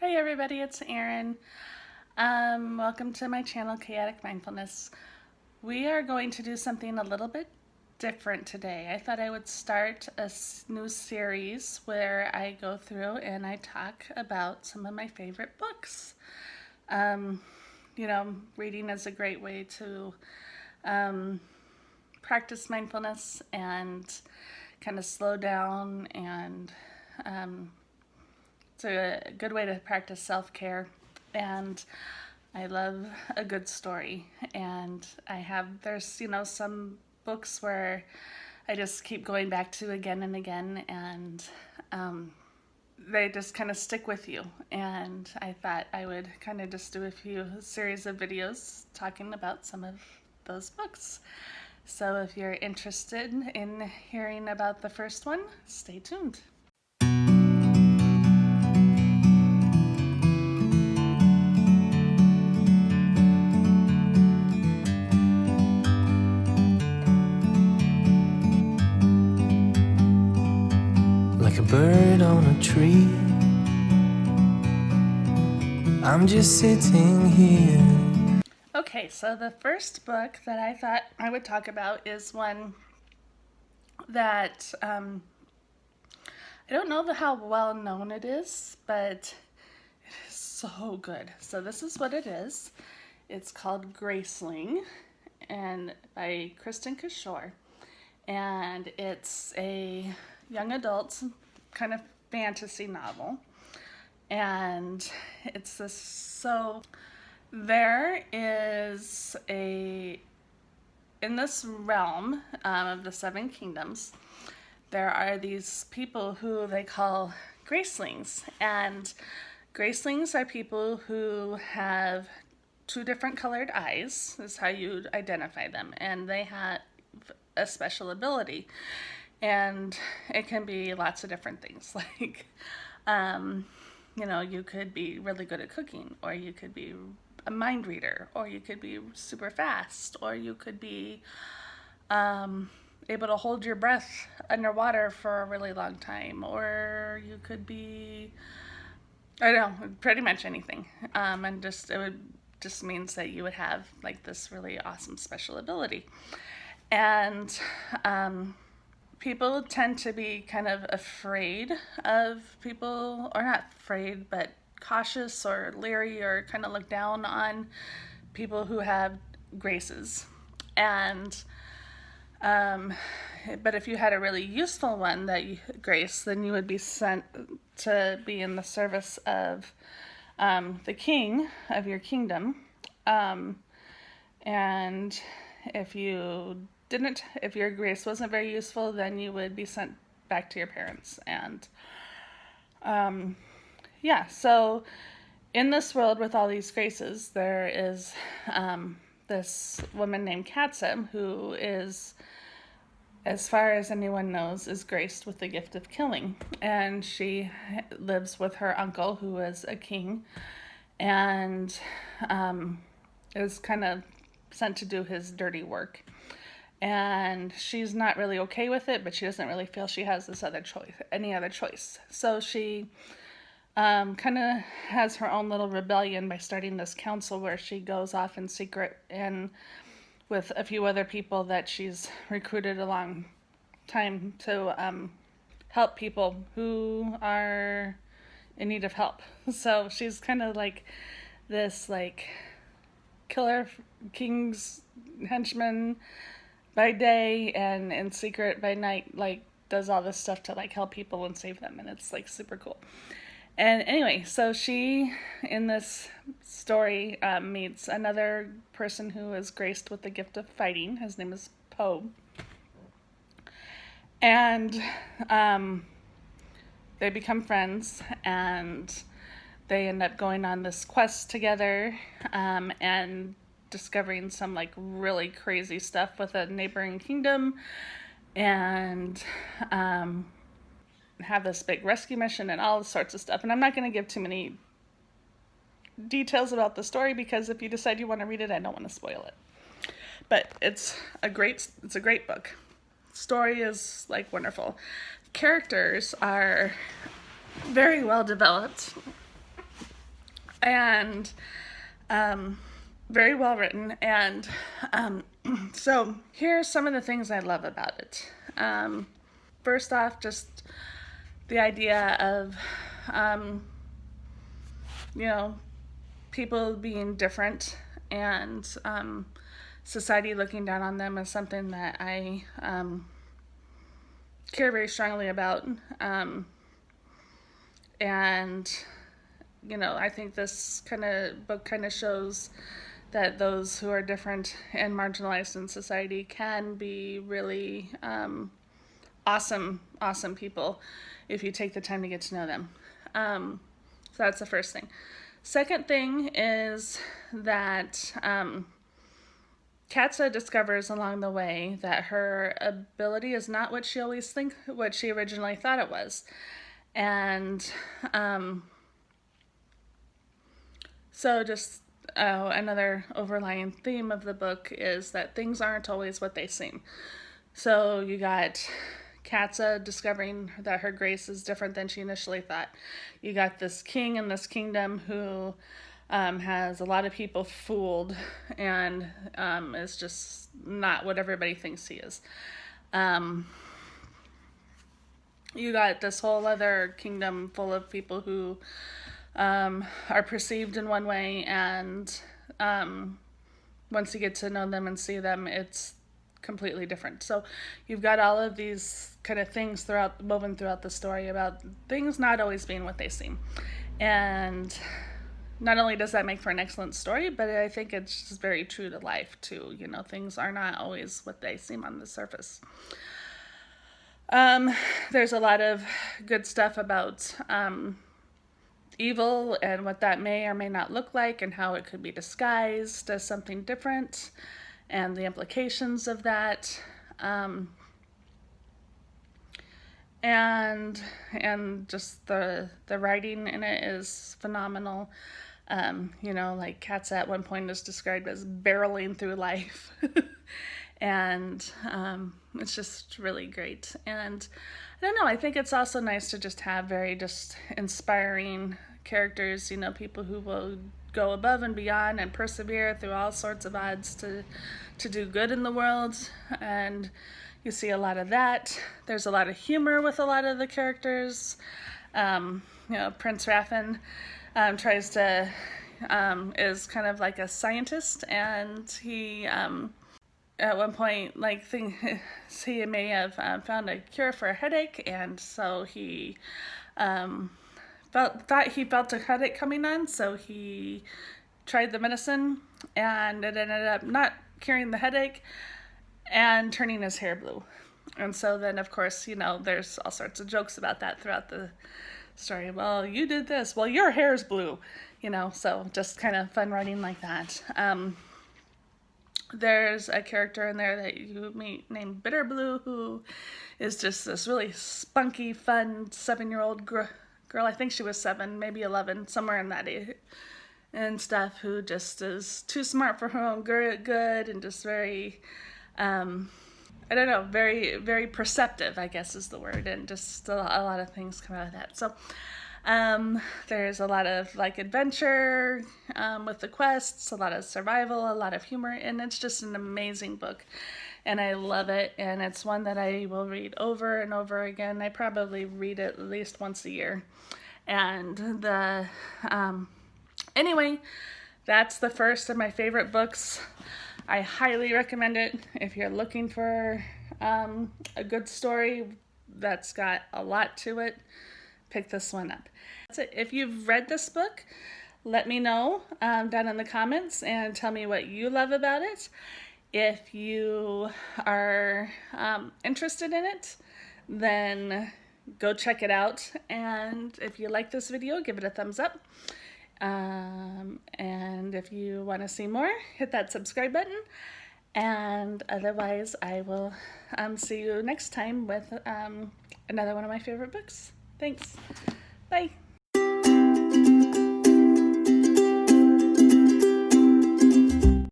Hey everybody, it's Erin. Welcome to my channel, Chaotic Mindfulness. We are going to do something a little bit different today. I thought I would start a new series where I go through and I talk about some of my favorite books. Reading is a great way to practice mindfulness and kind of slow down, and it's a good way to practice self-care. And I love a good story. And there's some books where I just keep going back to again and again, and they just kind of stick with you. And I thought I would kind of just do a series of videos talking about some of those books. So if you're interested in hearing about the first one, stay tuned. Like a bird on a tree, I'm just sitting here. Okay, so the first book that I thought I would talk about is one that I don't know how well known it is, but it is so good. So this is what it is. It's called Graceling, and by Kristin Cashore, and it's a young adult kind of fantasy novel. And it's this, so there is in this realm of the Seven Kingdoms, there are these people who they call Gracelings. And Gracelings are people who have two different colored eyes, is how you'd identify them. And they have a special ability. And it can be lots of different things, like, you could be really good at cooking, or you could be a mind reader, or you could be super fast, or you could be able to hold your breath underwater for a really long time, or you could be, I don't know, pretty much anything. And it just means that you would have like this really awesome special ability. And people tend to be kind of afraid of people, or not afraid, but cautious or leery, or kind of look down on people who have graces. And but if you had a really useful one grace, then you would be sent to be in the service of the king of your kingdom. And if your grace wasn't very useful, then you would be sent back to your parents. And so in this world with all these graces, there is this woman named Katsa, who is, as far as anyone knows, is graced with the gift of killing. And she lives with her uncle, who is a king, and is kind of sent to do his dirty work. And she's not really okay with it, but she doesn't really feel she has any other choice. So she kind of has her own little rebellion by starting this council where she goes off in secret and with a few other people that she's recruited a long time to help people who are in need of help. So she's kind of like this killer king's henchman by day, and in secret by night, does all this stuff to help people and save them, and it's super cool. And anyway, so she, in this story, meets another person who is graced with the gift of fighting. His name is Poe. And they become friends, and they end up going on this quest together, and discovering some really crazy stuff with a neighboring kingdom, and have this big rescue mission and all sorts of stuff. And I'm not going to give too many details about the story, because if you decide you want to read it, I don't want to spoil it. But it's a great book. Story is wonderful. Characters are very well developed. and very well written. And so here's some of the things I love about it. First off, just the idea of, people being different, and society looking down on them is something that I care very strongly about. And I think this kind of book kind of shows that those who are different and marginalized in society can be really awesome people if you take the time to get to know them. So that's the first thing. Second thing is that Katza discovers along the way that her ability is not what she originally thought it was. And so just another overlying theme of the book is that things aren't always what they seem. So you got Katza discovering that her grace is different than she initially thought. You got this king in this kingdom who has a lot of people fooled, and is just not what everybody thinks he is. You got this whole other kingdom full of people who are perceived in one way, and once you get to know them and see them, it's completely different. So you've got all of these kind of things woven throughout the story about things not always being what they seem. And not only does that make for an excellent story, but I think it's just very true to life too. Things are not always what they seem on the surface. There's a lot of good stuff about evil and what that may or may not look like, and how it could be disguised as something different, and the implications of that. And just the writing in it is phenomenal. Like Katza at one point is described as barreling through life. And it's just really great. And I don't know, I think it's also nice to just have very just inspiring characters, people who will go above and beyond and persevere through all sorts of odds to do good in the world. And you see a lot of that. There's a lot of humor with a lot of the characters. Prince Raffin tries to is kind of like a scientist, and he at one point he may have found a cure for a headache, and so he thought he felt a headache coming on, so he tried the medicine, and it ended up not curing the headache and turning his hair blue. And so then, of course, there's all sorts of jokes about that throughout the story. Well, you did this. Well, your hair's blue. So just kind of fun writing like that. There's a character in there that you meet named Bitterblue, who is just this really spunky, fun 7-year-old girl. I think she was 7, maybe 11, somewhere in that age and stuff, who just is too smart for her own good, and just very, very, very perceptive, I guess is the word, and just a lot of things come out of that. So there's a lot of adventure with the quests, a lot of survival, a lot of humor, and it's just an amazing book, and I love it. And it's one that I will read over and over again. I probably read it at least once a year. And anyway, that's the first of my favorite books. I highly recommend it if you're looking for a good story that's got a lot to it. Pick this one up. That's it. If you've read this book, let me know down in the comments and tell me what you love about it. If you are interested in it, then go check it out. And if you like this video, give it a thumbs up. And if you want to see more, hit that subscribe button. And otherwise, I will see you next time with another one of my favorite books. Thanks. Bye.